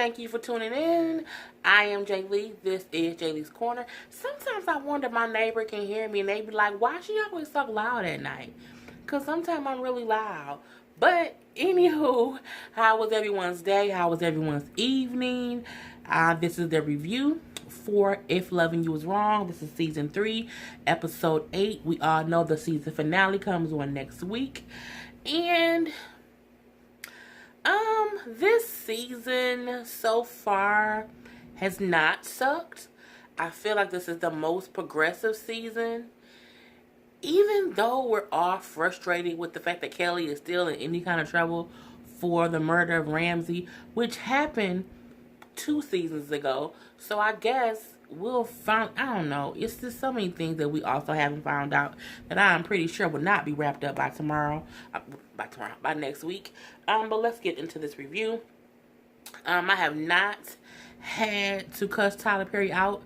thank you for tuning in. I am Jay Lee. This is Jay Lee's Corner. Sometimes I wonder if my neighbor can hear me and they be like, why she always so loud at night? Because sometimes I'm really loud. But, anywho, how was everyone's day? How was everyone's evening? This is the review for If Loving You Is Wrong. This is season 3, episode 8. We all know the season finale comes on next week. And this season so far has not sucked. I feel like this is the most progressive season. Even though we're all frustrated with the fact that Kelly is still in any kind of trouble for the murder of Ramsey, which happened 2 seasons ago. So I guess we'll find, I don't know. It's just so many things that we also haven't found out that I'm pretty sure will not be wrapped up by by next week. But let's get into this review. I have not had to cuss Tyler Perry out.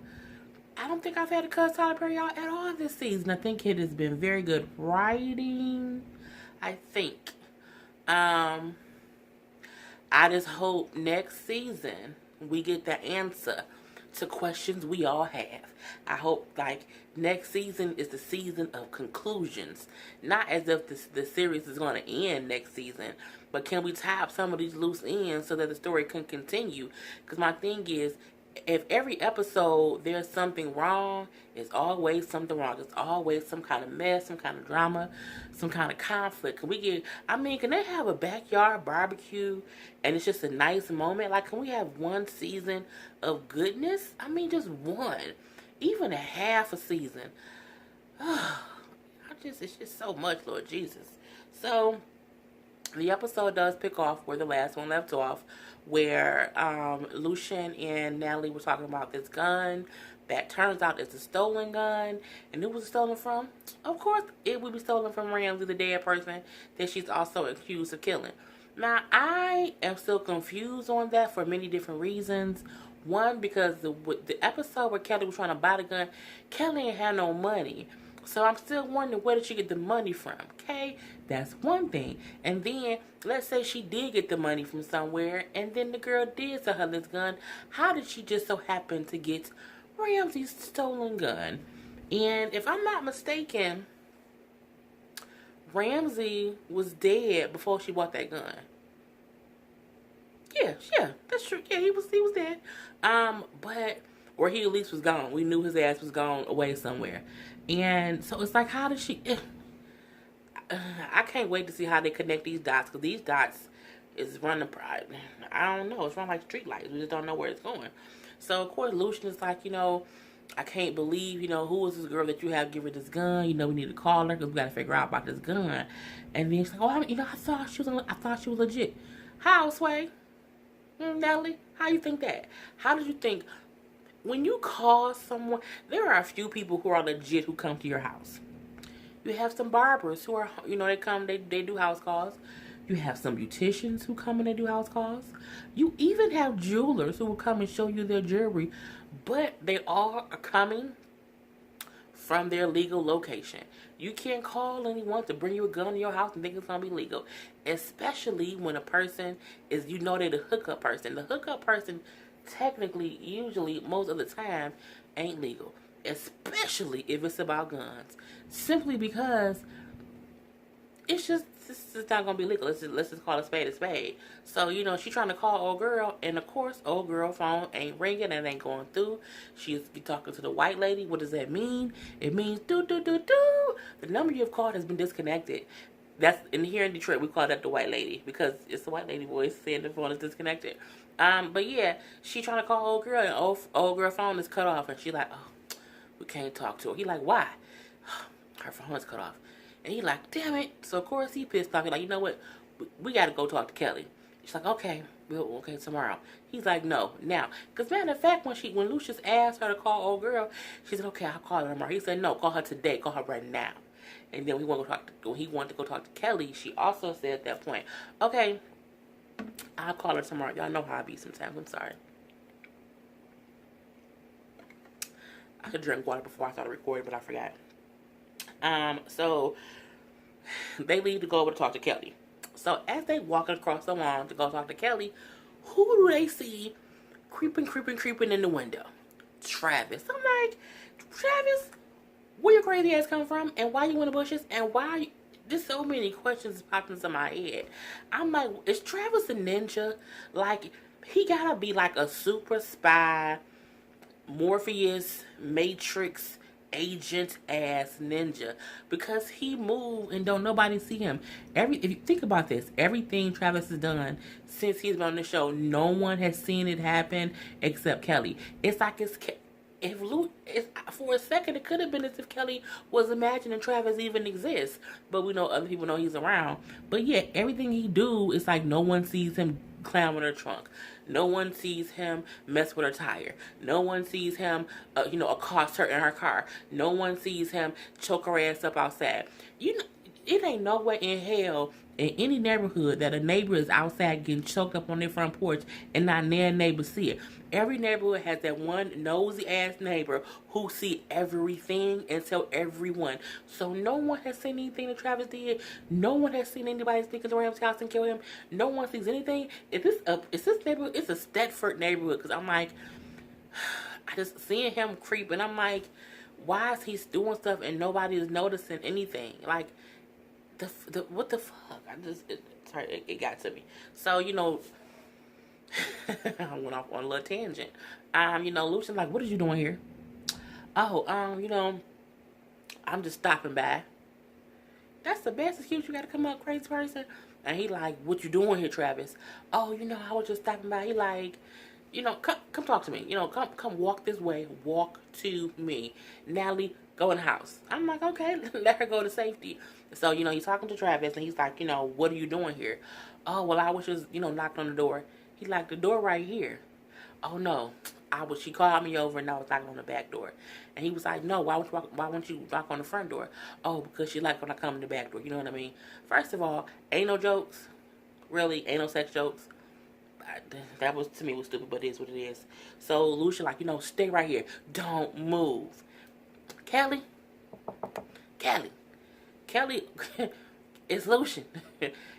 I don't think I've had to cuss Tyler Perry out at all this season. I think it has been very good writing. I think. I just hope next season we get the answer to questions we all have. I hope like next season is the season of conclusions. Not as if the series is going to end next season, but can we tie up some of these loose ends so that the story can continue? Because my thing is, if every episode there's something wrong, it's always something wrong. It's always some kind of mess, some kind of drama, some kind of conflict. Can they have a backyard barbecue and it's just a nice moment? Like, can we have one season of goodness? Just one. Even a half a season. It's just so much, Lord Jesus. So, the episode does pick off where the last one left off, where Lucian and Natalie were talking about this gun that turns out it's a stolen gun. And who was it stolen from? Of course, it would be stolen from Ramsey, the dead person that she's also accused of killing. Now, I am still confused on that for many different reasons. One, because the episode where Kelly was trying to buy the gun, Kelly ain't had no money. So I'm still wondering, where did she get the money from? Okay, that's one thing. And then, let's say she did get the money from somewhere, and then the girl did sell her this gun. How did she just so happen to get Ramsey's stolen gun? And if I'm not mistaken, Ramsey was dead before she bought that gun. Yeah, that's true. Yeah, he was dead. Or he at least was gone. We knew his ass was gone away somewhere. And so it's like, how did she... I can't wait to see how they connect these dots, because these dots is running... I don't know. It's running like street lights. We just don't know where it's going. So, of course, Lucian is like, I can't believe, who is this girl that you have give her this gun? We need to call her because we got to figure out about this gun. And then she's like, I thought she was legit. How, Sway? Natalie, how you think that? How did you think... When you call someone, there are a few people who are legit who come to your house. You have some barbers who are, they come, they do house calls. You have some beauticians who come and they do house calls. You even have jewelers who will come and show you their jewelry, but they all are coming from their legal location. You can't call anyone to bring you a gun to your house and think it's going to be legal. Especially when a person is, they're the hookup person. The hookup person technically, usually, most of the time, ain't legal. Especially if it's about guns. Simply because it's just not going to be legal. Let's just call a spade a spade. So, she's trying to call old girl, and of course, old girl phone ain't ringing and ain't going through. She's talking to the white lady. What does that mean? It means do. The number you've called has been disconnected. That's here in Detroit, we call that the white lady, because it's the white lady voice saying the phone is disconnected. But yeah, she trying to call old girl, and old girl phone is cut off, and she like, oh, we can't talk to her. He like, why? Her phone is cut off. And he like, damn it. So of course he pissed off. He like, you know what? We got to go talk to Kelly. She's like, okay, tomorrow. He's like, no, now. Because matter of fact, when Lucius asked her to call old girl, she said, okay, I'll call her tomorrow. He said, no, call her today. Call her right now. And then when he wanted to go talk to Kelly, she also said at that point, okay, I'll call her tomorrow. Y'all know how I be sometimes. I'm sorry. I could drink water before I started recording, but I forgot. So they leave to go over to talk to Kelly. So as they walking across the lawn to go talk to Kelly, who do they see creeping in the window. Travis. I'm like, Travis, where your crazy ass come from? And why you in the bushes? And why? Just so many questions popped into my head. I'm like, is Travis a ninja? Like, he gotta be like a super spy, Morpheus, Matrix, agent ass ninja, because he moved and don't nobody see him. If you think about this, everything Travis has done since he's been on the show, no one has seen it happen except Kelly. It's like if Luke, for a second, it could have been as if Kelly was imagining Travis even exists, but we know other people know he's around. But yeah, everything he do is like no one sees him climb on her trunk. No one sees him mess with her tire. No one sees him, accost her in her car. No one sees him choke her ass up outside. It ain't no way in hell in any neighborhood that a neighbor is outside getting choked up on their front porch and not near neighbors see it. Every neighborhood has that one nosy ass neighbor who see everything and tell everyone. So no one has seen anything that Travis did. No one has seen anybody sneak into Ram's house and kill him. No one sees anything. Is this neighborhood? It's a Stedford neighborhood, because I'm like, I just seeing him creep and I'm like, why is he doing stuff and nobody is noticing anything? Like, what the fuck? It got to me. So, I went off on a little tangent. Lucian's like, what are you doing here? Oh, I'm just stopping by. That's the best excuse you gotta come up, crazy person. And he like, what you doing here, Travis? Oh, I was just stopping by. He like, come talk to me. Come walk this way. Walk to me. Natalie, go in the house. I'm like, okay, let her go to safety. So, he's talking to Travis and he's like, what are you doing here? Oh, well, I was just, knocked on the door. He like, the door right here. Oh, no. She called me over and I was knocking on the back door. And he was like, no, why won't you knock on the front door? Oh, because she like when I come in the back door. You know what I mean? First of all, ain't no jokes. Really, ain't no sex jokes. That was, to me, was stupid, but it is what it is. So, Lucia like, stay right here. Don't move. Kelly, it's Lucian.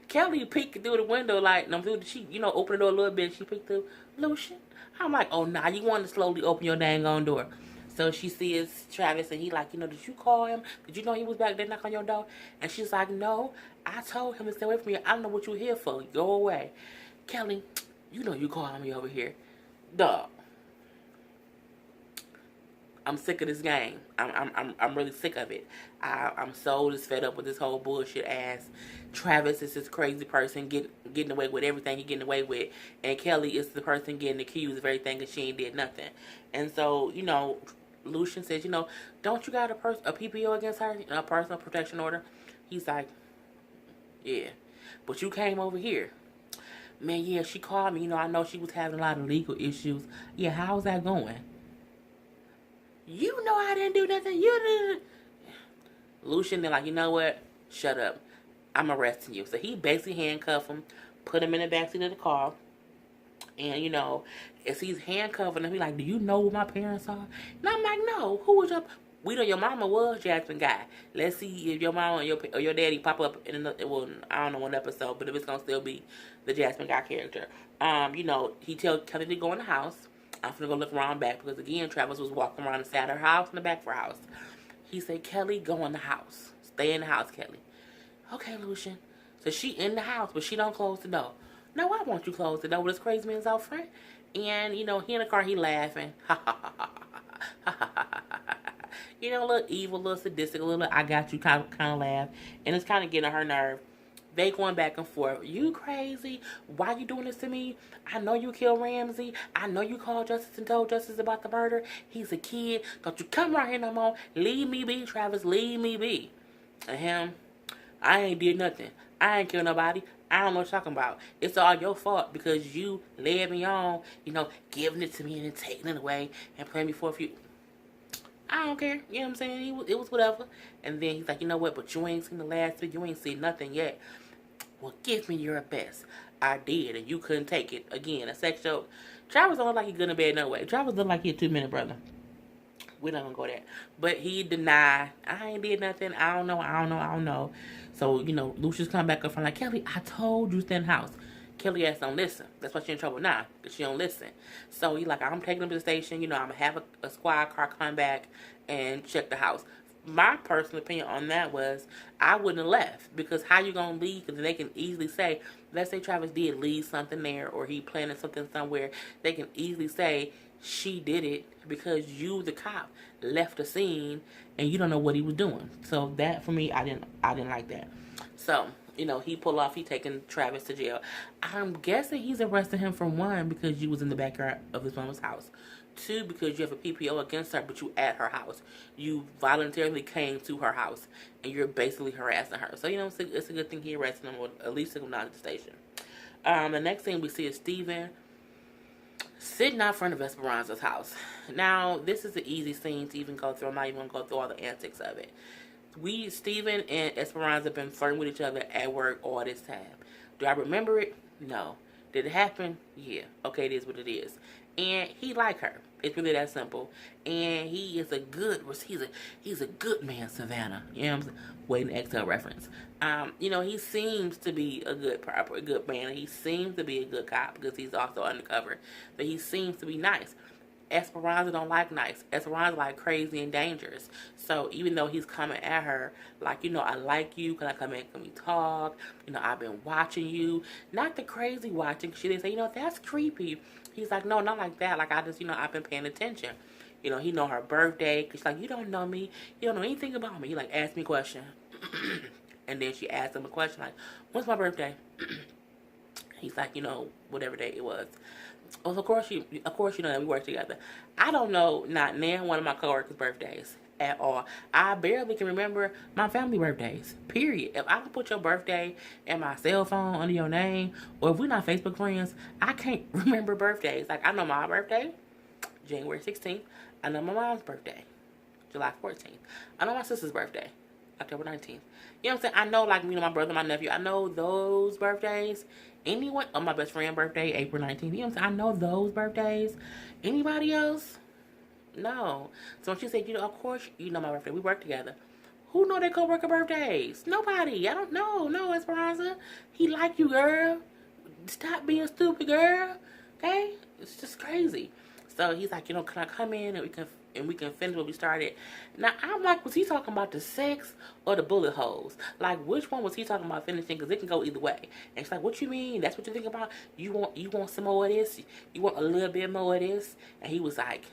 Kelly peeked through the window, like, she, opened the door a little bit. She peeked through. Lucian? I'm like, oh, nah, you want to slowly open your dang on door. So she sees Travis, and he like, did you call him? Did you know he was back there knocking on your door? And she's like, no, I told him to stay away from you. I don't know what you're here for. Go away. Kelly, you calling me over here. Dog. I'm sick of this game. I'm really sick of it. I'm so just fed up with this whole bullshit ass. Travis is this crazy person getting away with everything he getting away with, and Kelly is the person getting accused of everything and she ain't did nothing. And so, Lucian says, don't you got a PPO against her, a personal protection order? He's like, yeah, but you came over here. Man, yeah, she called me. I know she was having a lot of legal issues. Yeah, how's that going? You know I didn't do nothing. You didn't. Lucian, they're like, you know what? Shut up. I'm arresting you. So he basically handcuffed him, put him in the backseat of the car. And, as he's handcuffing him, he's like, do you know who my parents are? And I'm like, no. Who was we know your mama was Jasmine Guy. Let's see if your mama or your daddy pop up in another, well, I don't know one episode, but if it's going to still be the Jasmine Guy character. He tells Kelly to go in the house. I'm gonna go look around back because again, Travis was walking around the side of her house and the back of her house. He said, Kelly, go in the house. Stay in the house, Kelly. Okay, Lucian. So she in the house, but she don't close the door. No, why won't you close the door with this crazy man's out front? And, he in the car, he laughing. Ha ha ha ha ha ha ha ha. A little evil, a little sadistic, a little I got you kind of laugh. And it's kind of getting on her nerve. They going back and forth. You crazy? Why you doing this to me? I know you killed Ramsey. I know you called Justice and told Justice about the murder. He's a kid. Don't you come right here no more. Leave me be, Travis. Leave me be. And him, I ain't did nothing. I ain't killed nobody. I don't know what you're talking about. It's all your fault because you led me on, giving it to me and then taking it away and playing me for a few. I don't care. You know what I'm saying? It was whatever. And then he's like, you know what? But you ain't seen the last bit. You ain't seen nothing yet. Well, give me your best. I did, and you couldn't take it. Again, a sex joke. Travis don't look like he good in bed no way. Travis look like he a 2-minute brother. We're not gonna go there. But he denied. I ain't did nothing. I don't know. So, Lucius come back up from like, Kelly, I told you stay in the house. Kelly ass don't listen. That's why she in trouble now, because she don't listen. So he like, I'm taking them to the station. I'm going to have a squad car come back and check the house. My personal opinion on that was I wouldn't have left, because how you going to leave? Because they can easily say, let's say Travis did leave something there, or he planted something somewhere. They can easily say she did it because you, the cop, left the scene and you don't know what he was doing. So that, for me, I didn't like that. So, he pulled off, he taking Travis to jail. I'm guessing he's arresting him for 1, because you was in the backyard of his mama's house. 2, because you have a PPO against her, but you at her house. You voluntarily came to her house, and you're basically harassing her. So, it's a good thing he arrested him, or at least took him down to the station. The next thing we see is Steven sitting out front of Esperanza's house. Now, this is an easy scene to even go through. I'm not even going to go through all the antics of it. Steven and Esperanza have been flirting with each other at work all this time. Do I remember it? No. Did it happen? Yeah. Okay, it is what it is. And he like her. It's really that simple. And he is he's a good man, Savannah. You know what I'm saying? Waiting exhale reference. He seems to be a good man. He seems to be a good cop, because he's also undercover. But he seems to be nice. Esperanza don't like nice. Esperanza like crazy and dangerous. So even though he's coming at her like, I like you, can I come in, can we talk? I've been watching you. Not the crazy watching. She didn't say, that's creepy. He's like, no, not like that. Like, I just, I've been paying attention. He know her birthday. Cause she's like, you don't know me. You don't know anything about me. He like, ask me a question. And then she asked him a question like, when's my birthday? He's like, whatever day it was. Oh, of course that we work together. I don't know not one of my coworkers' birthdays at all. I barely can remember my family birthdays. Period. If I don't put your birthday and my cell phone under your name, or if we're not Facebook friends, I can't remember birthdays. Like, I know my birthday, January 16th. I know my mom's birthday, July 14th. I know my sister's birthday, October 19th. You know what I'm saying? I know, like, my brother, my nephew. I know those birthdays. Anyone, my best friend's birthday, April 19th. You know what I'm saying? I know those birthdays. Anybody else? No. So when she said, of course you know my birthday. We work together. Who know their coworker birthdays? Nobody. I don't know. No, Esperanza. He like you, girl. Stop being stupid, girl. Okay? It's just crazy. So he's like, can I come in and we can finish what we started? Now, I'm like, was he talking about the sex or the bullet holes? Like, which one was he talking about finishing? Because it can go either way. And she's like, what you mean? That's what you think about? You want some more of this? You want a little bit more of this? And he was like,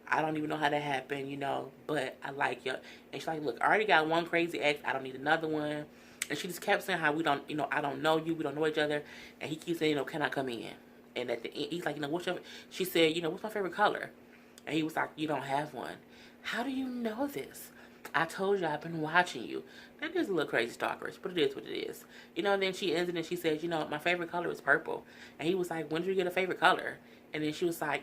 I don't even know how that happened, but I like you. And she's like, look, I already got one crazy ex. I don't need another one. And she just kept saying how we don't, I don't know you. We don't know each other. And he keeps saying, can I come in? And at the end, he's like, what's your, she said, what's my favorite color? And he was like, you don't have one. How do you know this? I told you I've been watching you. That is a little crazy stalkerish, but it is what it is. And then she ends it and she says, my favorite color is purple. And he was like, when did you get a favorite color? And then she was like,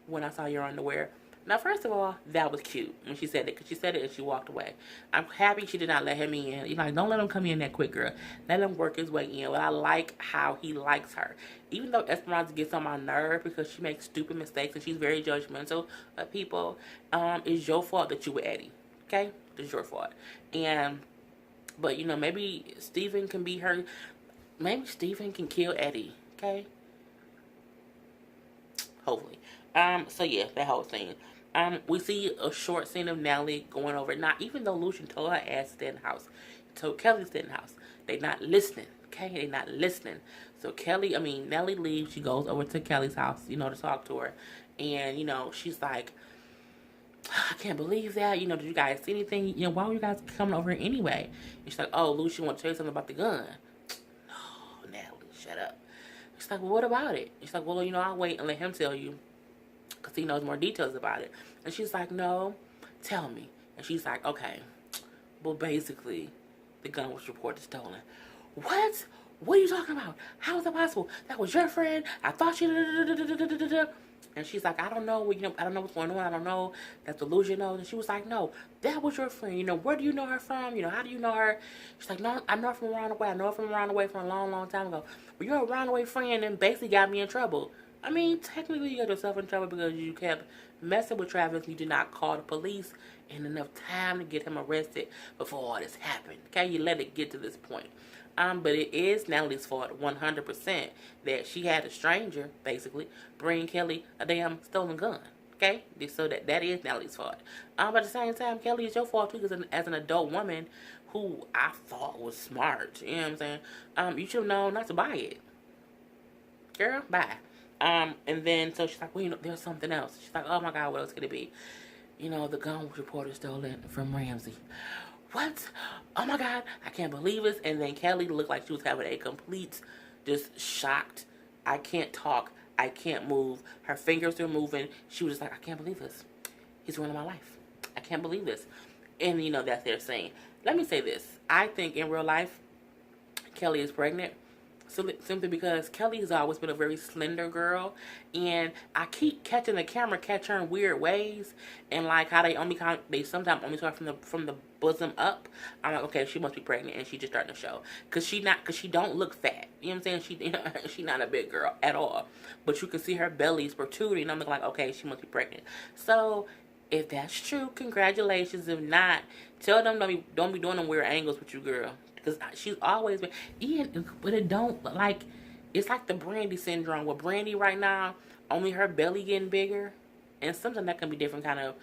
when I saw your underwear. Now, first of all, that was cute when she said it, because she said it and she walked away. I'm happy she did not let him in. Don't let him come in that quick, girl. Let him work his way in. But I like how he likes her. Even though Esperanza gets on my nerve because she makes stupid mistakes and she's very judgmental of people, it's your fault that you were Eddie. Okay? It's your fault. But maybe Steven can be her. Maybe Steven can kill Eddie. Okay? Hopefully. So yeah, that whole thing. We see a short scene of Nellie going over. Now, even though Lucian told her ass to stay in the house, told Kelly to stay in the house, they not listening. Okay, they not listening. So Nellie leaves. She goes over to Kelly's house, to talk to her, and she's like, I can't believe that. Did you guys see anything? Why were you guys coming over here anyway? And she's like, oh, Lucian want to tell you something about the gun. No, Nellie, shut up. She's like, well, what about it? She's like, well, I'll wait and let him tell you, because he knows more details about it. And she's like, no, tell me. And she's like, okay, well, basically, the gun was reported stolen. What? What are you talking about? How is that possible? That was your friend. I thought you... And she's like, I don't know. I don't know what's going on. I don't know. That's delusion. And she was like, no, that was your friend. Where do you know her from? How do you know her? She's like, no, I know her from around the way. I know her from around the way from a long, long time ago. But you're a roundaway friend and basically got me in trouble. Technically, you got yourself in trouble because you kept messing with Travis. You did not call the police in enough time to get him arrested before all this happened. Okay, you let it get to this point. But it is Natalie's fault 100% that she had a stranger, basically, bring Kelly a damn stolen gun. Okay? So that is Natalie's fault. But at the same time, Kelly, is your fault too, because as an adult woman who I thought was smart, you know what I'm saying? You should have known not to buy it. Girl, bye. And then, so she's like, well, there's something else. She's like, oh my God, what else could it be? The gun was reported stolen from Ramsey. What? Oh my God, I can't believe this. And then Kelly looked like she was having a complete, just shocked. I can't talk. I can't move. Her fingers are moving. She was just like, I can't believe this. He's ruining my life. I can't believe this. And that's their saying. Let me say this. I think in real life, Kelly is pregnant. Simply because Kelly has always been a very slender girl, and I keep catching the camera catch her in weird ways, and like how they sometimes only start from the bosom up. I'm like, okay, she must be pregnant, and she just starting to show because she don't look fat. You know what I'm saying? She's not a big girl at all, but you can see her belly's protruding. And I'm like, okay, she must be pregnant. So if that's true, congratulations. If not, tell them don't be doing them weird angles with you, girl. Because she's always been, but it don't, like, it's like the Brandy syndrome. With Brandy right now, only her belly getting bigger. And sometimes that can be different kind of,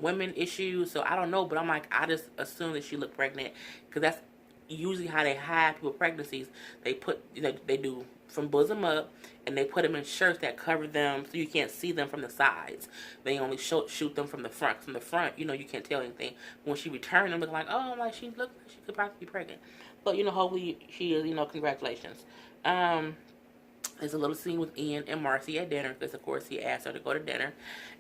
women issues. So I don't know, but I'm like, I just assume that she looked pregnant. Because that's usually how they hide people pregnancies. They put, they do from bosom up, and they put them in shirts that cover them so you can't see them from the sides. They only shoot them from the front. From the front, you can't tell anything. When she returned, I'm looking like, oh, like she looked like she could probably be pregnant. But, hopefully she is, congratulations. There's a little scene with Ian and Marcy at dinner because, of course, he asked her to go to dinner.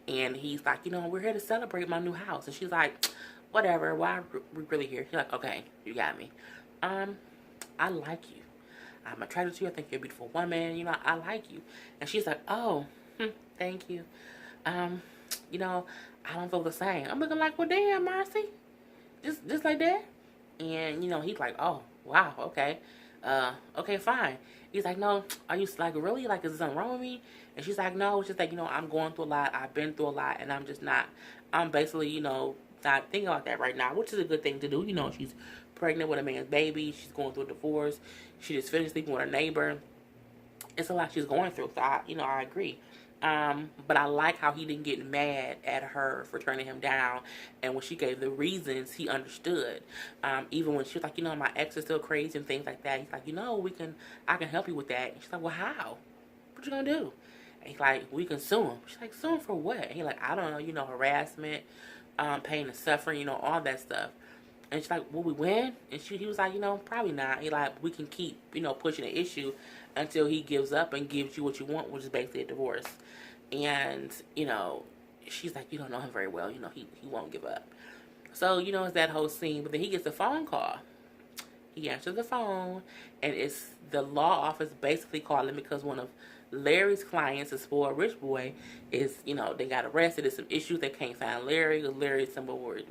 And he's like, we're here to celebrate my new house. And she's like, whatever, why are we really here? He's like, okay, you got me. I like you. I'm attracted to you. I think you're a beautiful woman. I like you. And she's like, oh, thank you. I don't feel the same. I'm looking like, well, damn, Marcy. Just like that? And, he's like, oh, wow, okay. Okay, fine. He's like, no, are you, like, really? Like, is something wrong with me? And she's like, no, it's just like, I'm going through a lot. I've been through a lot, and I'm basically, not thinking about that right now, which is a good thing to do. She's pregnant with a man's baby. She's going through a divorce. She just finished sleeping with her neighbor. It's a lot she's going through, so I agree. But I like how he didn't get mad at her for turning him down. And when she gave the reasons, he understood. Even when she was like, my ex is still crazy and things like that. He's like, I can help you with that. And she's like, well, how? What you gonna do? And he's like, we can sue him. She's like, sue him for what? And he's like, I don't know, harassment, pain and suffering, all that stuff. And she's like, will we win? And he was like, probably not. He like, we can keep, pushing the issue until he gives up and gives you what you want, which is basically a divorce. And, she's like, you don't know him very well. He won't give up. So, it's that whole scene. But then he gets a phone call. He answers the phone, and it's the law office basically calling because one of Larry's clients, a spoiled rich boy, is, they got arrested. There's some issues. They can't find Larry because Larry's somewhere with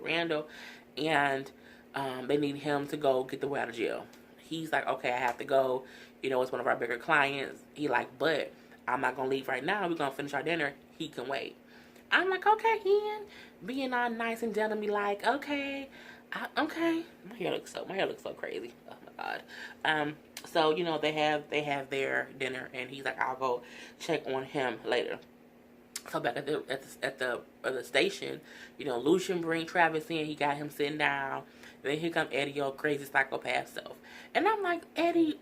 Randall. And they need him to go get the way out of jail. He's like, okay, I have to go. It's one of our bigger clients. He like, but I'm not going to leave right now. We're going to finish our dinner. He can wait. I'm like, okay, Ian. Being all nice and gentle, be like, okay. Okay. My hair looks so crazy. Oh, my God. So, they have their dinner, and he's like, I'll go check on him later. So back at the station, Lucian bring Travis in. He got him sitting down. Then here come Eddie, your crazy psychopath self. And I'm like, Eddie,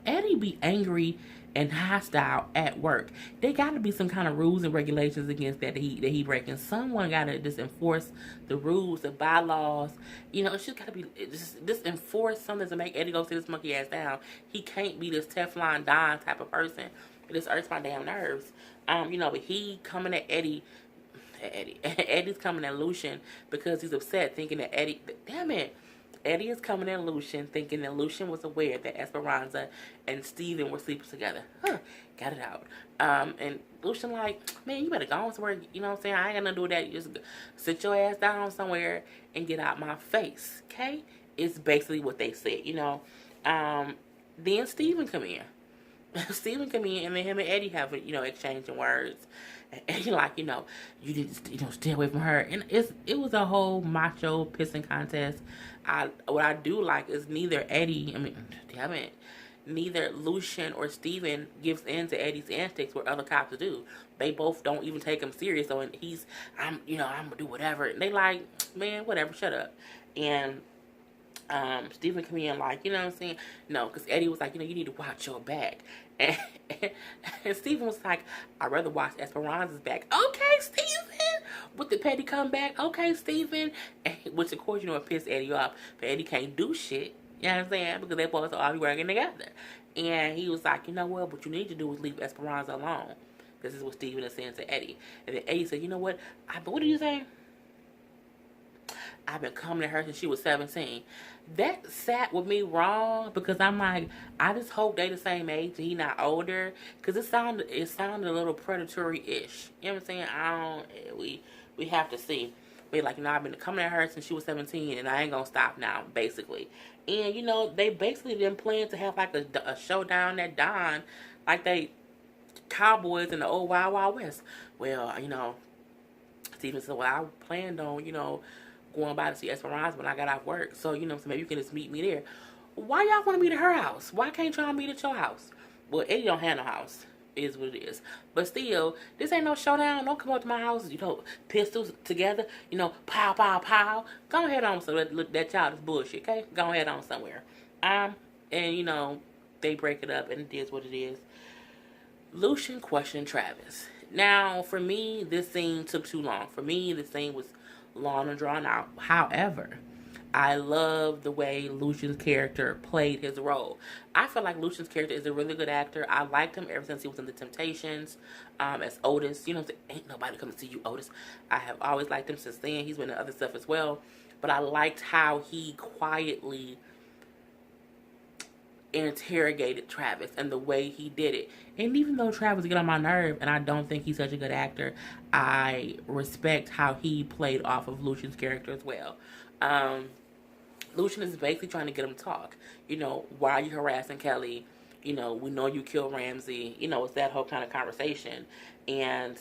Eddie be angry and hostile at work? There got to be some kind of rules and regulations against that he breaking. Someone got to just enforce the rules, the bylaws. It's just got to be just enforce something to make Eddie go sit this monkey ass down. He can't be this Teflon Don type of person. It just irks my damn nerves. But he coming at Eddie's coming at Lucian because he's upset, thinking that Eddie is coming at Lucian, thinking that Lucian was aware that Esperanza and Steven were sleeping together. Got it out. And Lucian like, man, you better go on somewhere, you know what I'm saying? I ain't got nothing to do with that. You just sit your ass down somewhere and get out my face, okay? It's basically what they said, Then Steven come in. Steven come in and then him and Eddie have exchanging words, and he like you need to stay away from her, and it was a whole macho pissing contest. What I do like is neither Eddie, damn it, neither Lucian or Steven gives in to Eddie's antics where other cops do. They both don't even take him serious. So I'm gonna do whatever. And they like, man, whatever, shut up. And Stephen come in like, you know what I'm saying? No, because Eddie was like, you need to watch your back. And, and Stephen was like, I'd rather watch Esperanza's back. Okay, Stephen! With the petty comeback, okay, Stephen. Which, of course, it pissed Eddie off. But Eddie can't do shit. You know what I'm saying? Because they're supposed to all be working together. And he was like, you know what? What you need to do is leave Esperanza alone. This is what Stephen is saying to Eddie. And then Eddie said, you know what? What did you say? I've been coming to her since she was 17. That sat with me wrong because I'm like, I just hope they the same age and he not older. Because it sounded a little predatory-ish. You know what I'm saying? We have to see. But like, I've been coming at her since she was 17 and I ain't gonna stop now, basically. And, they basically didn't plan to have like a showdown at Dawn like they cowboys in the old Wild Wild West. Well, Steven said, well, I planned on, going by to see Esperanza when I got off work. So, so maybe you can just meet me there. Why y'all want to meet at her house? Why can't y'all meet at your house? Well, Eddie don't have no house. It is what it is. But still, this ain't no showdown. Don't come up to my house, pistols together, pow, pow, pow. Go ahead on. So that child is bullshit, okay? Go ahead on somewhere. And, they break it up and it is what it is. Lucian questioned Travis. Now, for me, this scene took too long. For me, this scene was long and drawn out. However, I love the way Lucian's character played his role. I feel like Lucian's character is a really good actor. I liked him ever since he was in The Temptations as Otis. Ain't nobody come to see you, Otis. I have always liked him since then. He's been in other stuff as well. But I liked how he quietly interrogated Travis and the way he did it. And even though Travis get on my nerve and I don't think he's such a good actor, I respect how he played off of Lucian's character as well. Lucian is basically trying to get him to talk. Why are you harassing Kelly? We know you killed Ramsey. It's that whole kind of conversation. And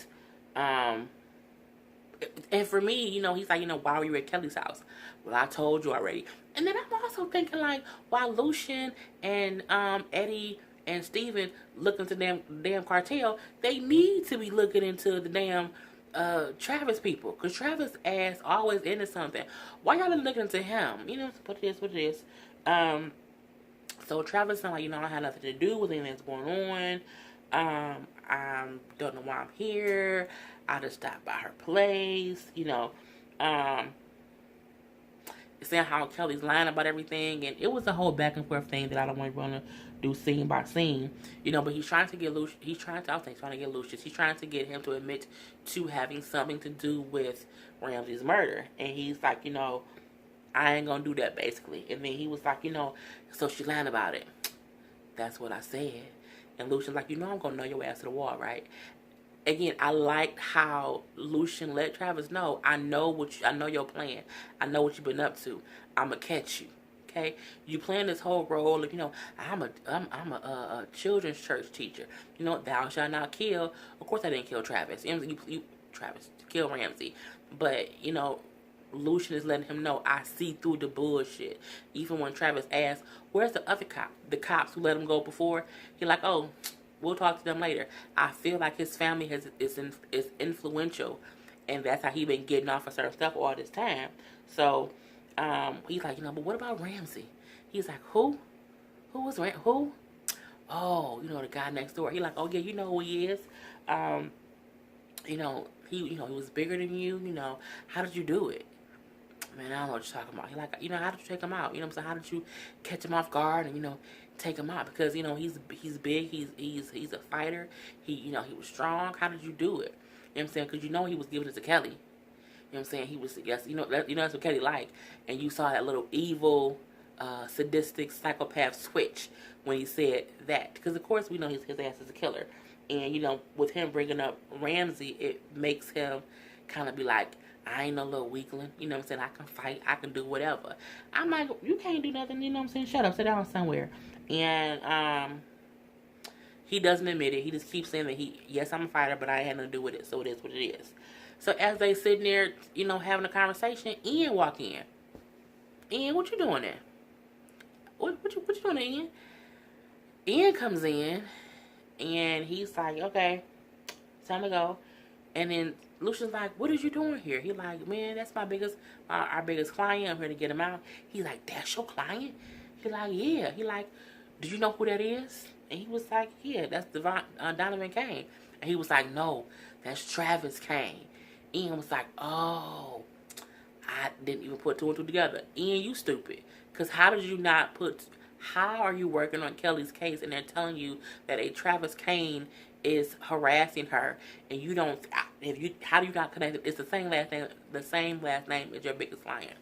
for me, he's like, why were you at Kelly's house? Well, I told you already. And then I'm also thinking, like, why Lucian and Eddie and Steven look into damn cartel, they need to be looking into the damn Travis people. Because Travis ass always into something. Why y'all looking into him? What it is. So Travis sound like, I had nothing to do with anything that's going on. I don't know why I'm here. I just stopped by her place, saying how Kelly's lying about everything, and it was a whole back and forth thing that I don't want to do scene by scene, but he's trying to get Lucius. He's trying to get Lucius. He's trying to get him to admit to having something to do with Ramsey's murder, and he's like, I ain't gonna do that, basically. And then he was like, so she lying about it. That's what I said. And Lucian's like, I'm gonna know your ass to the wall, right? Again, I liked how Lucian let Travis know, I know your plan. I know what you've been up to. I'ma catch you. Okay? You playing this whole role of, I'm a children's church teacher. Thou shalt not kill. Of course I didn't kill Travis. Travis killed Ramsey. But, Lucian is letting him know, I see through the bullshit. Even when Travis asks, where's the other cop? The cops who let him go before? He's like, oh, we'll talk to them later. I feel like his family is influential, and that's how he been getting off of certain stuff all this time. So he's like, but what about Ramsey? He's like, who? Who was Ramsey? Who? Oh, the guy next door. He's like, oh yeah, you know who he is. He was bigger than you. How did you do it? Man, I don't know what you're talking about. He's like, how did you take him out? What I'm saying? How did you catch him off guard and take him out? Because he's big, he's a fighter. He was strong. How did you do it? You know what I'm saying? Because he was giving it to Kelly. You know what I'm saying? He was, yes, that's what Kelly liked. And you saw that little evil, sadistic psychopath switch when he said that. Because of course we know his ass is a killer. And with him bringing up Ramsey, it makes him kind of be like, I ain't no little weakling. You know what I'm saying? I can fight. I can do whatever. I'm like, you can't do nothing. You know what I'm saying? Shut up. Sit down somewhere. And He doesn't admit it. He just keeps saying that yes, I'm a fighter, but I ain't had nothing to do with it, so it is what it is. So as they sitting there, having a conversation, Ian walk in. Ian, what you doing there? What you doing there, Ian? Ian comes in, and he's like, okay, time to go. And then Lucian's like, what are you doing here? He like, man, that's our biggest client. I'm here to get him out. He's like, that's your client? He like, yeah. He like, do you know who that is? And he was like, yeah, that's Donovan Kane. And he was like, no, that's Travis Kane. Ian was like, oh, I didn't even put two and two together. Ian, you stupid. Because how are you working on Kelly's case and they're telling you that a Travis Kane is harassing her and you don't, how do you not connect it? It's the same last name as your biggest client.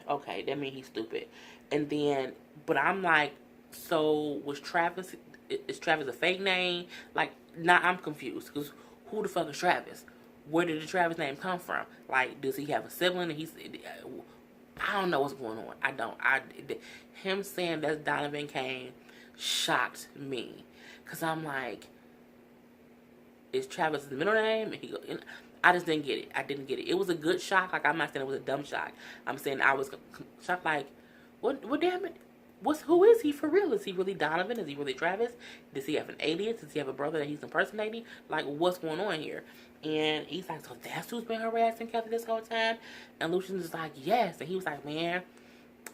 Okay, that means he's stupid. And then, but I'm like, so is Travis a fake name? Like, now I'm confused because who the fuck is Travis? Where did the Travis name come from? Like, does he have a sibling? I don't know what's going on. Him saying that's Donovan Kane shocked me. Because I'm like, is Travis the middle name? And I just didn't get it. I didn't get it. It was a good shock. Like, I'm not saying it was a dumb shock. I'm saying I was shocked like, what damn it? Who is he for real? Is he really Donovan? Is he really Travis? Does he have an alias? Does he have a brother that he's impersonating? Like, what's going on here? And he's like, so that's who's been harassing Kelly this whole time? And Lucian's like, yes. And he was like, man,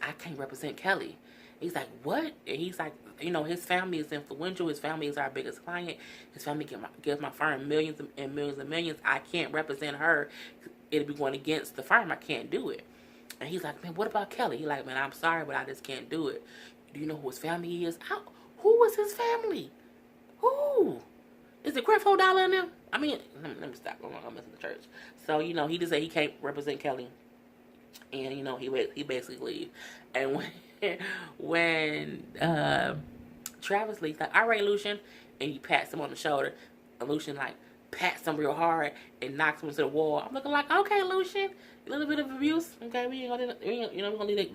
I can't represent Kelly. He's like, what? And he's like, his family is influential. His family is our biggest client. His family gives my firm millions and millions and millions. I can't represent her. It'll be going against the firm. I can't do it. And he's like, man, what about Kelly? He's like, man, I'm sorry, but I just can't do it. Do you know who his family is? Who was his family? Who? Is it Creflo Dollar in them? I mean, let me stop. I'm messing the church. So, he just said he can't represent Kelly. And, he basically leave. And when Travis leaves, like, all right, Lucian. And he pats him on the shoulder. And Lucian, like, pats him real hard and knocks him into the wall. I'm looking like, okay, Lucian. A little bit of abuse. Okay, we're gonna leave that.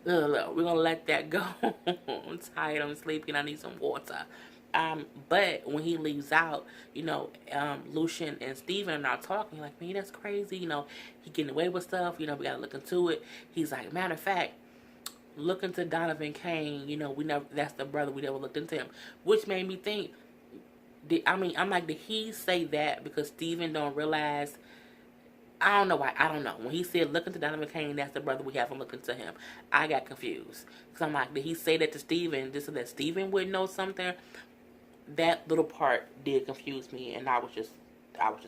We're gonna let that go. I'm tired. I'm sleepy. I need some water. But when he leaves out, Lucian and Steven are talking like, man, that's crazy. He getting away with stuff. We gotta look into it. He's like, matter of fact, look into Donovan Kane. That's the brother. We never looked into him, which made me think. I'm like, did he say that because Steven don't realize? I don't know why. I don't know. When he said, look into Donovan Kane, that's the brother, we haven't looked into him. I got confused. Because I'm like, did he say that to Steven just so that Steven would know something? That little part did confuse me, and I was just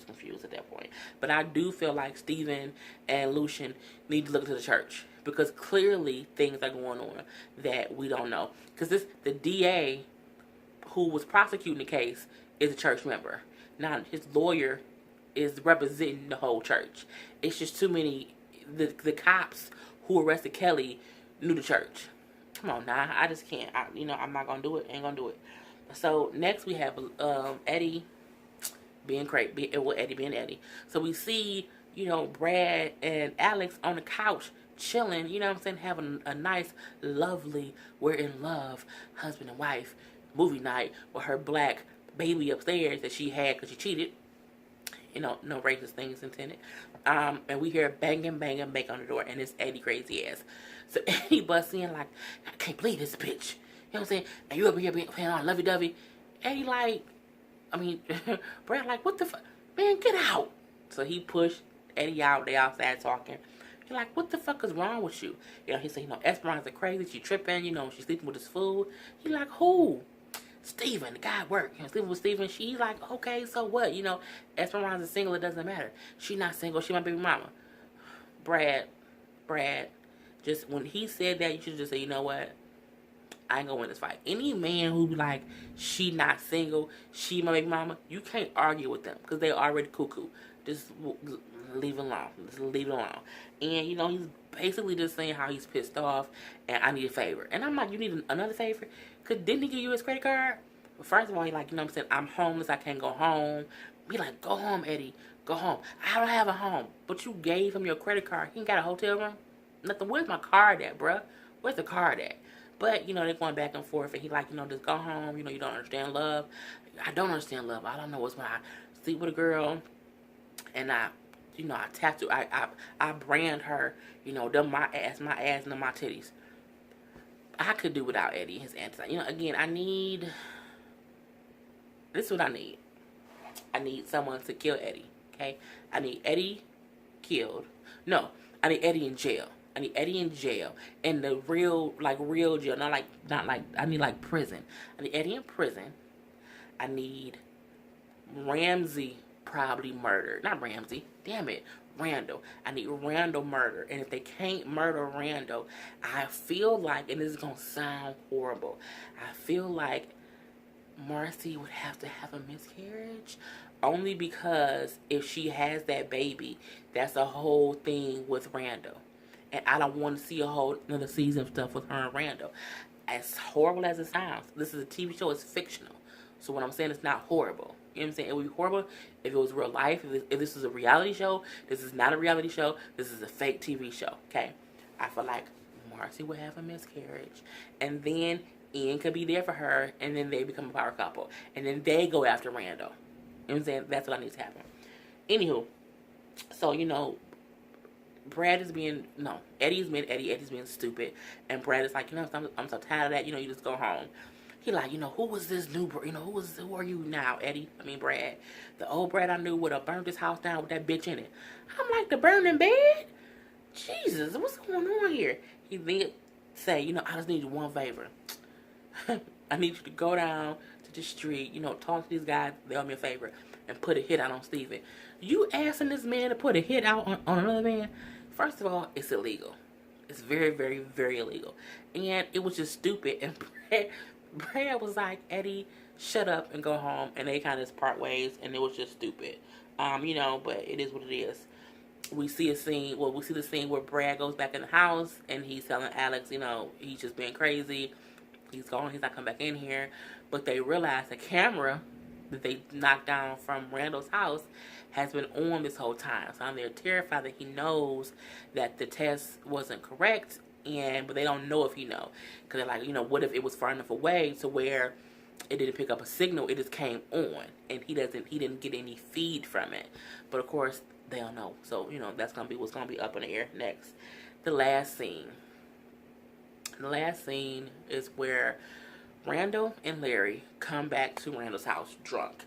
confused at that point. But I do feel like Steven and Lucian need to look into the church. Because clearly things are going on that we don't know. Because the DA who was prosecuting the case is a church member. Now, his lawyer is representing the whole church. It's just too many. The cops who arrested Kelly knew the church. Come on now, I just can't. I'm not gonna do it. Ain't gonna do it. So next we have Eddie being crazy. Eddie being Eddie. So we see Brad and Alex on the couch chilling. Having a nice, lovely, we're in love husband and wife movie night with her black baby upstairs that she had because she cheated. No racist things intended. And we hear banging bang on the door, and it's Eddie crazy ass. So Eddie busts in like, I can't believe this bitch. You know what I'm saying? And you up here playing on lovey-dovey. Eddie Brad like, what the fuck? Man, get out. So he pushed Eddie out. They outside talking. He's like, what the fuck is wrong with you? He said, Esperanza crazy. She tripping. She's sleeping with his food. He like, who? Steven, the guy at work. Sleeping with Steven. She's like, okay, so what? Esperanza's single. It doesn't matter. She not single. She my baby mama. Brad, just when he said that, you should just say, you know what? I ain't gonna win this fight. Any man who be like, she not single, she my baby mama, you can't argue with them because they already cuckoo. Just leave it alone. Just leave it alone. And, he's basically just saying how he's pissed off and I need a favor. And I'm like, you need another favor? Because didn't he give you his credit card? Well, first of all, he like, I'm homeless. I can't go home. Be like, go home, Eddie. Go home. I don't have a home. But you gave him your credit card. He ain't got a hotel room? Nothing. Where's my card at, bruh? Where's the card at? But, you know, they're going back and forth, and he like, you know, just go home. You know, you don't understand love. I don't understand love. All I know is when I sleep with a girl, and I, you know, I tattoo, I brand her, you know, them my ass, and them my titties. I could do without Eddie and his anti. You know, again, this is what I need. I need someone to kill Eddie, okay? I need Eddie killed. No, I need Eddie in jail. I need Eddie in jail. In the real jail. Not like, I need like prison. I need Eddie in prison. I need Ramsey probably murdered. Not Ramsey. Damn it. Randall. I need Randall murder. And if they can't murder Randall, I feel like, and this is going to sound horrible, I feel like Marcy would have to have a miscarriage. Only because if she has that baby, that's a whole thing with Randall. And I don't want to see a whole another season of stuff with her and Randall. As horrible as it sounds, this is a TV show. It's fictional. So what I'm saying is not horrible. You know what I'm saying? It would be horrible if it was real life. If this is a reality show, this is not a reality show. This is a fake TV show. Okay? I feel like Marcy would have a miscarriage. And then Ian could be there for her. And then they become a power couple. And then they go after Randall. You know what I'm saying? That's what needs to happen. Anywho. So, you know, Brad is being, no, Eddie's being stupid. And Brad is like, you know, I'm so tired of that. You know, you just go home. He like, you know, who was this new, you know, who are you now, Eddie? I mean, Brad. The old Brad I knew would have burned his house down with that bitch in it. I'm like, the burning bed? Jesus, what's going on here? He then say, you know, I just need you one favor. I need you to go down to the street, you know, talk to these guys, they'll me a favor, and put a hit out on Steven. You asking this man to put a hit out on another man? First of all, it's illegal. It's very, very, very illegal. And it was just stupid. And Brad was like, Eddie, shut up and go home. And they kind of just part ways. And it was just stupid. You know, but it is what it is. We see the scene where Brad goes back in the house. And he's telling Alex, you know, he's just being crazy. He's gone. He's not coming back in here. But they realize the camera that they knocked down from Randall's house has been on this whole time. So they're terrified that he knows that the test wasn't correct. But they don't know if he know. Because they're like, you know, what if it was far enough away to where it didn't pick up a signal, it just came on. And he didn't get any feed from it. But of course, they don't know. So, you know, that's going to be what's going to be up in the air next. The last scene. The last scene is where Randall and Larry come back to Randall's house drunk.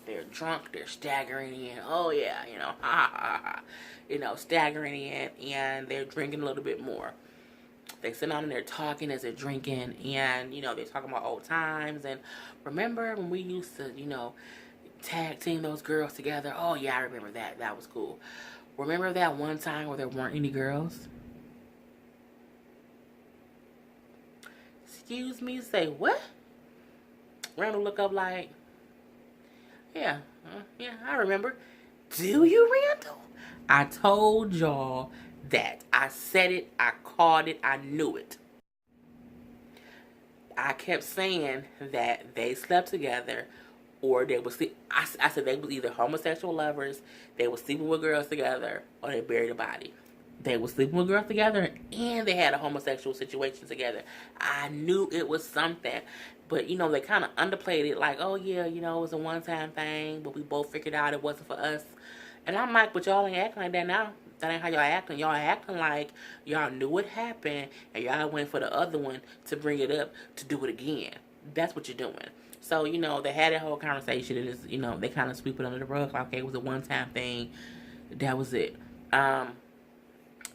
They're drunk, they're staggering in. Oh yeah, you know, ha ha ha. You know, staggering in, and they're drinking a little bit more. They sit down and they're talking as they're drinking, and, you know, they're talking about old times. And remember when we used to, you know, tag team those girls together? Oh yeah, I remember that. That was cool. Remember that one time where there weren't any girls? Excuse me, say what? Randall look up like, yeah, I remember. Do you, Randall? I told y'all that. I said it, I called it, I knew it. I kept saying that they slept together, or they would sleep. I said they were either homosexual lovers, they were sleeping with girls together, or they buried a body. They were sleeping with girls together, and they had a homosexual situation together. I knew it was something. But, you know, they kind of underplayed it like, oh, yeah, you know, it was a one-time thing, but we both figured out it wasn't for us. And I'm like, but y'all ain't acting like that now. That ain't how y'all acting. Y'all acting like y'all knew what happened, and y'all went for the other one to bring it up to do it again. That's what you're doing. So, you know, they had that whole conversation, and it's, you know, they kind of sweep it under the rug. Like, okay, it was a one-time thing. That was it.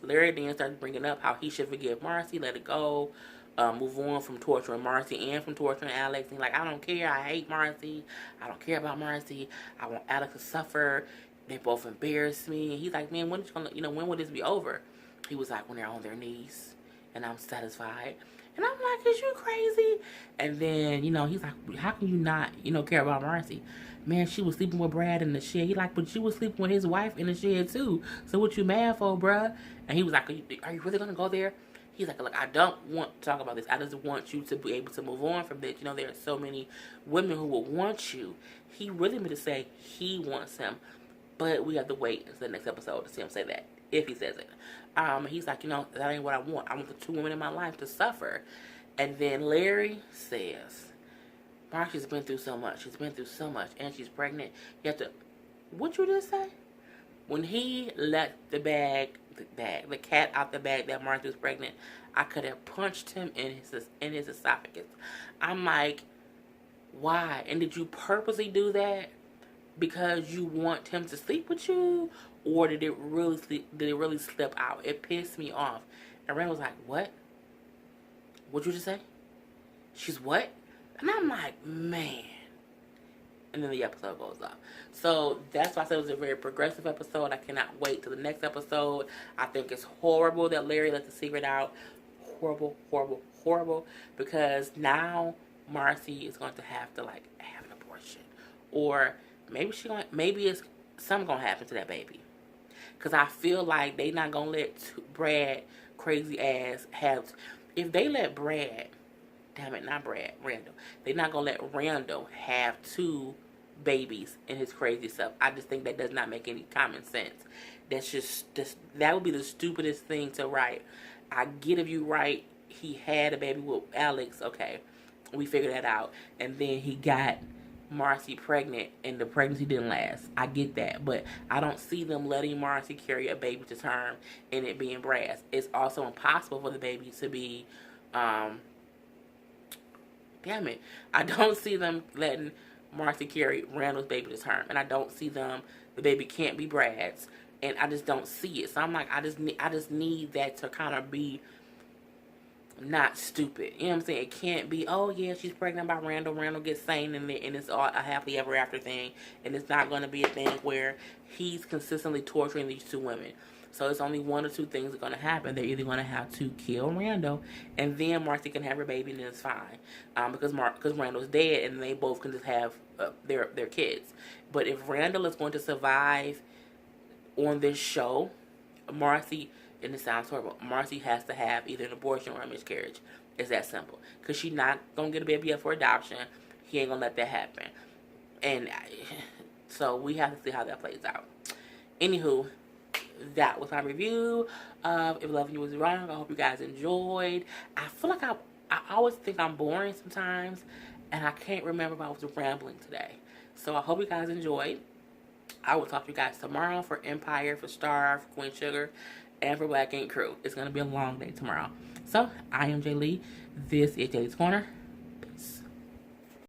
Larry then started bringing up how he should forgive Marcy, let it go, move on from torturing Marcy and from torturing Alex. And like, I don't care. I hate Marcy. I don't care about Marcy. I want Alex to suffer. They both embarrass me. And he's like, man, when will this be over? He was like, when they're on their knees and I'm satisfied. And I'm like, is you crazy? And then, you know, he's like, how can you not, you know, care about Marcy? Man, she was sleeping with Brad in the shed. He like, but she was sleeping with his wife in the shed too. So what you mad for, bruh? And he was like, are you really going to go there? He's like, look, I don't want to talk about this. I just want you to be able to move on from this. You know, there are so many women who will want you. He really meant to say he wants him. But we have to wait until the next episode to see him say that, if he says it. He's like, you know, that ain't what I want. I want the two women in my life to suffer. And then Larry says, Marcy's been through so much. She's been through so much. And she's pregnant. You have to... What you just say? When he let the cat out the bag that Marcy was pregnant, I could have punched him in his esophagus. I'm like, why? And did you purposely do that because you want him to sleep with you, or did it really slip out? It pissed me off. And Ren was like, what? What'd you just say? She's what? And I'm like, man. And then the episode goes off. So that's why I said it was a very progressive episode. I cannot wait till the next episode. I think it's horrible that Larry let the secret out. Horrible, horrible, horrible. Because now Marcy is going to have to like have an abortion, or maybe it's something gonna happen to that baby. Because I feel like they not gonna let Brad crazy ass have. If they let Brad, damn it, not Brad, Randall. They're not gonna let Randall have 2 babies in his crazy stuff. I just think that does not make any common sense. That's just that would be the stupidest thing to write. I get if you write he had a baby with Alex, okay, we figured that out, and then he got Marcy pregnant and the pregnancy didn't last. I get that, but I don't see them letting Marcy carry a baby to term and it being Brad's. It's also impossible for the baby to be damn it, I don't see them letting Marcy carry Randall's baby to term, and I don't see the baby can't be Brad's, and I just don't see it. So I'm like, I just need that to kind of be not stupid. You know what I'm saying? It can't be, oh yeah, she's pregnant by Randall. Randall gets sane and it's all a happily ever after thing. And it's not going to be a thing where he's consistently torturing these 2 women. So it's only 1 or 2 things that are going to happen. They're either going to have to kill Randall, and then Marcy can have her baby, and then it's fine. Because Randall's dead, and they both can just have their kids. But if Randall is going to survive on this show, Marcy, and it sounds horrible, Marcy has to have either an abortion or a miscarriage. It's that simple. Because she's not going to get a baby up for adoption. He ain't going to let that happen. And so we have to see how that plays out. Anywho, that was my review of If Loving You Was Wrong. I hope you guys enjoyed. I feel like I always think I'm boring sometimes, and I can't remember if I was rambling today. So I hope you guys enjoyed. I will talk to you guys tomorrow for Empire, for Star, for Queen Sugar, and for Black Ink Crew. It's going to be a long day tomorrow. So, I am Jay Lee. This is Jaylee's Corner.